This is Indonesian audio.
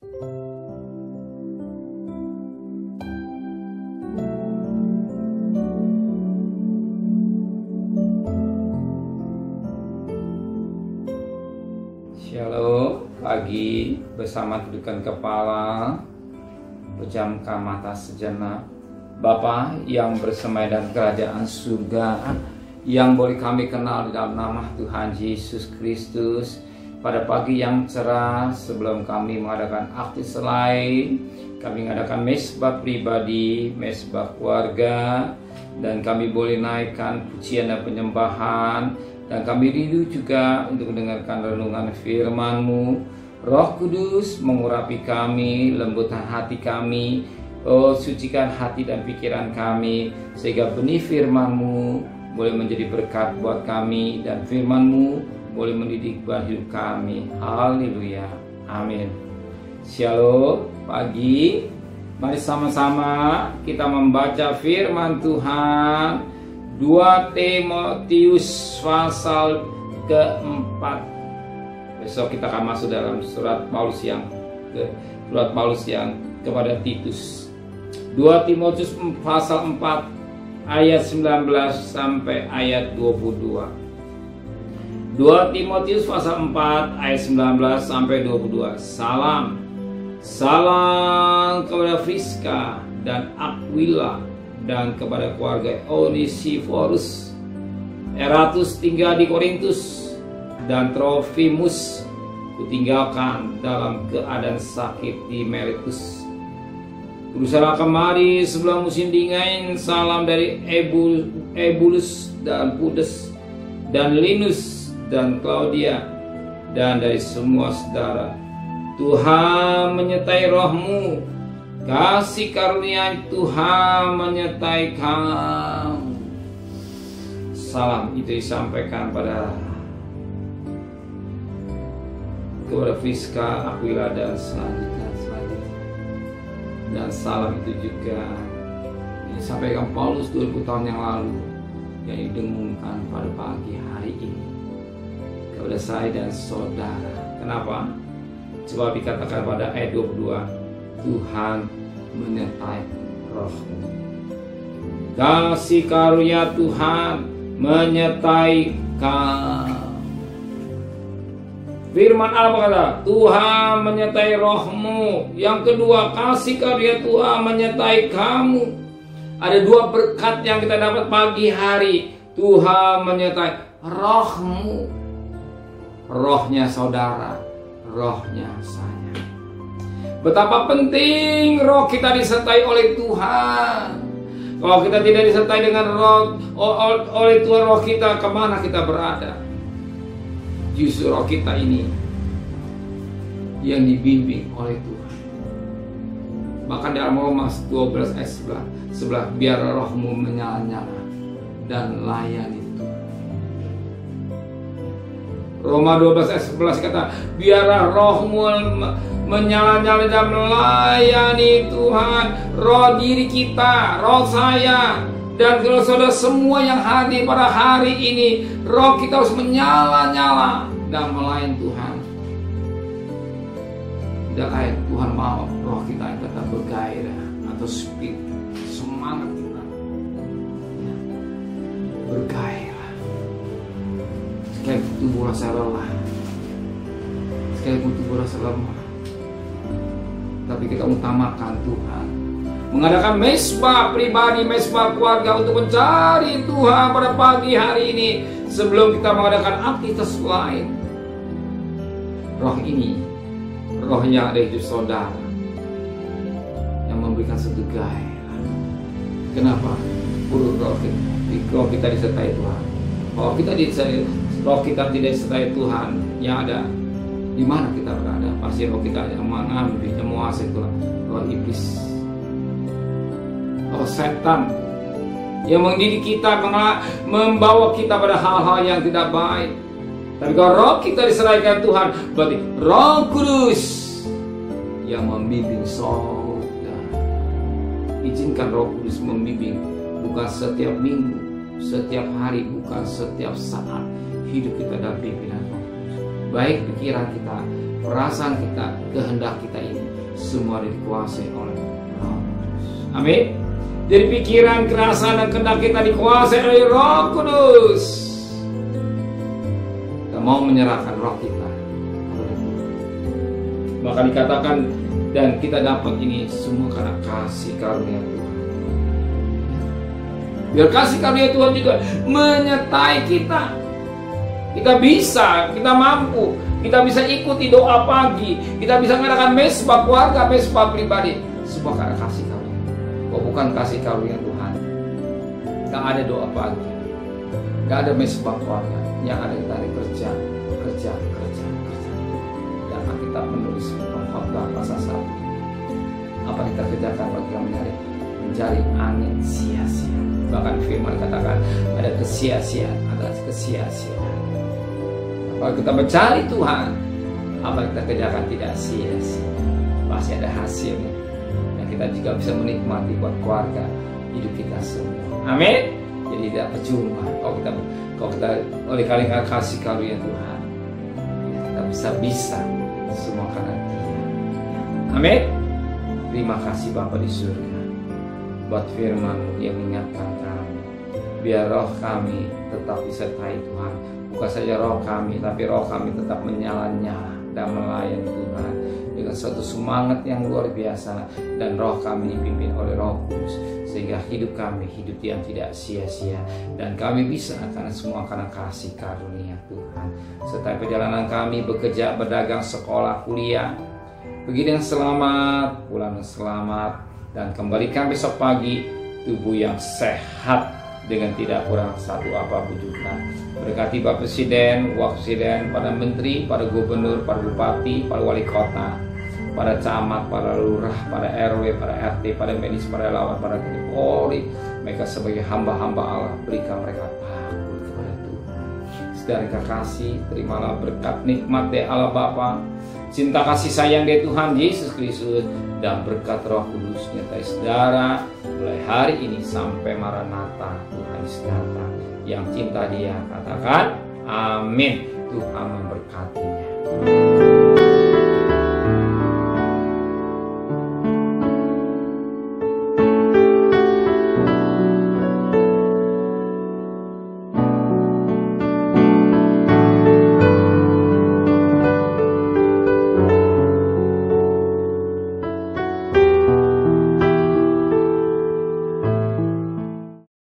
Shalom, pagi bersama tundukkan kepala, pejamkan mata sejenak. Bapa yang bersemayam dalam kerajaan surga, yang boleh kami kenal di dalam nama Tuhan Yesus Kristus, pada pagi yang cerah sebelum kami mengadakan aktivitas lain, kami mengadakan mesbah pribadi, mesbah keluarga, dan kami boleh naikkan pujian dan penyembahan. Dan kami rindu juga untuk mendengarkan renungan firman-Mu. Roh Kudus mengurapi kami, lembutkan hati kami, sucikan hati dan pikiran kami, sehingga benih firman-Mu boleh menjadi berkat buat kami, dan firman-Mu boleh mendidik buat hidup kami. Haleluya, amin. Shalom, pagi. Mari sama-sama kita membaca firman Tuhan. 2 Timotius pasal keempat. Besok kita akan masuk dalam surat Paulus yang kepada Titus. 2 Timotius pasal 4 ayat 19 sampai ayat 22. 2 Timotius pasal 4 ayat 19 sampai 22. Salam kepada Friska dan Aquila, dan kepada keluarga Onesiphorus. Eratus tinggal di Korintus, dan Trofimus kutinggalkan dalam keadaan sakit di Miletus. Berusaha kemari sebelum musim dingin. Salam dari Ebulus dan Pudes dan Linus dan Claudia, dan dari semua saudara. Tuhan menyertai rohmu. Kasih karunia Tuhan menyertai kamu. Salam itu disampaikan kepada Friska, Aquila, dan selanjutnya. Dan salam itu juga disampaikan Paulus 2000 tahun yang lalu, yang didengungkan pada pagi hari ini kepada saya dan saudara. Kenapa? Coba dikatakan pada ayat 22. Tuhan menyertai rohmu. Kasih karunia Tuhan menyertai kamu. Firman Allah berkata, Tuhan menyertai rohmu. Yang kedua, kasih karunia Tuhan menyertai kamu. Ada dua berkat yang kita dapat pagi hari. Tuhan menyertai rohmu. Rohnya saudara, rohnya saya. Betapa penting roh kita disertai oleh Tuhan. Kalau kita tidak disertai dengan roh oleh Tuhan, roh kita, kemana kita berada? Justru roh kita ini yang dibimbing oleh Tuhan. Bahkan dalam Roma 12 ayat 11, biar rohmu menyala-nyala dan layani Tuhan. Roma 12 ayat 11 kata, biarlah rohmu menyala-nyala dan melayani Tuhan. Roh diri kita, roh saya, dan kalau saudara semua yang hadir pada hari ini, roh kita harus menyala-nyala dan melayani Tuhan. Dan ayat Tuhan mau roh kita tetap bergairah atau spirit, semangat kita bergairah. Sekalipun tubuh rasa lelah, sekalipun tubuh rasa lemah, tapi kita utamakan Tuhan. Mengadakan mesbah pribadi, mesbah keluarga untuk mencari Tuhan pada pagi hari ini sebelum kita mengadakan aktivitas lain. Roh ini, roh yang ada di hidup saudara, yang memberikan satu gairah. Kenapa? Roh kita disertai Tuhan. Kalau kita roh kita tidak disertai Tuhan, yang ada di mana kita berada? Pasti roh kita yang mengambil, yang menguasai Tuhan. Roh iblis, roh setan yang mendidik kita, membawa kita pada hal-hal yang tidak baik. Tapi kalau roh kita diserahkan Tuhan, berarti Roh Kudus yang membimbing saudara. Izinkan Roh Kudus membimbing, bukan setiap minggu, setiap hari, bukan setiap saat. Hidup kita dalam pimpinan Roh Kudus. Baik pikiran kita, perasaan kita, kehendak kita ini semua dikuasai oleh Roh Kudus. Amin. Jadi pikiran, kerasa dan kehendak kita dikuasai oleh Roh Kudus. Kita mau menyerahkan roh kita. Maka dikatakan dan kita dapat ini semua karena kasih karunia Tuhan. Biar kasih karunia Tuhan juga menyertai kita. Kita bisa, kita mampu, kita bisa ikuti doa pagi, kita bisa mengadakan mesbah keluarga, mesbah pribadi, semua karena kasih karunia. Kalau bukan kasih karunia Tuhan, gak ada doa pagi, gak ada mesbah keluarga, yang ada kita kerja. Dan kita menulis Khotbah pasal 1. Apa kita kerjakan bagi yang mencari angin sia-sia. Bahkan firman katakan ada kesia-siaan, ada kesia-siaan. Kalau kita mencari Tuhan, apa yang kita kerjakan tidak sia-sia, pasti ada hasilnya. Dan kita juga bisa menikmati buat keluarga, hidup kita semua. Amin. Jadi tidak percuma kalau kita oleh karena kasih karunia Tuhan, kita bisa semua karena Dia. Amin. Terima kasih Bapa di surga buat firman-Mu yang mengingatkan kami, biar roh kami tetap disertai Tuhan. Bukan saja roh kami, tapi roh kami tetap menyala-nyala dan melayani Tuhan dengan suatu semangat yang luar biasa, dan roh kami dipimpin oleh Roh Kudus sehingga hidup kami hidup yang tidak sia-sia, dan kami bisa semua karena kasih karunia Tuhan. Serta perjalanan kami bekerja, berdagang, sekolah, kuliah, pergi dengan selamat, pulang dengan selamat, dan kembalikan besok pagi tubuh yang sehat dengan tidak kurang satu apapun juga. Berkati Bapak Presiden, Wakil Presiden, para Menteri, para Gubernur, para Bupati, para Wali Kota, para camat, para lurah, para RW, para RT, para medis, para relawan, para Polri. Mereka sebagai hamba-hamba Allah, berikan mereka takut kepada Tuhan. Sedari kasih, terimalah berkat nikmat dari Allah Bapa, cinta kasih sayang dari Tuhan Yesus Kristus, dan berkat Roh Kudus nyertai saudara mulai hari ini sampai Maranatha Tuhan Yesus datang. Yang cinta Dia katakan amin. Tuhan memberkati.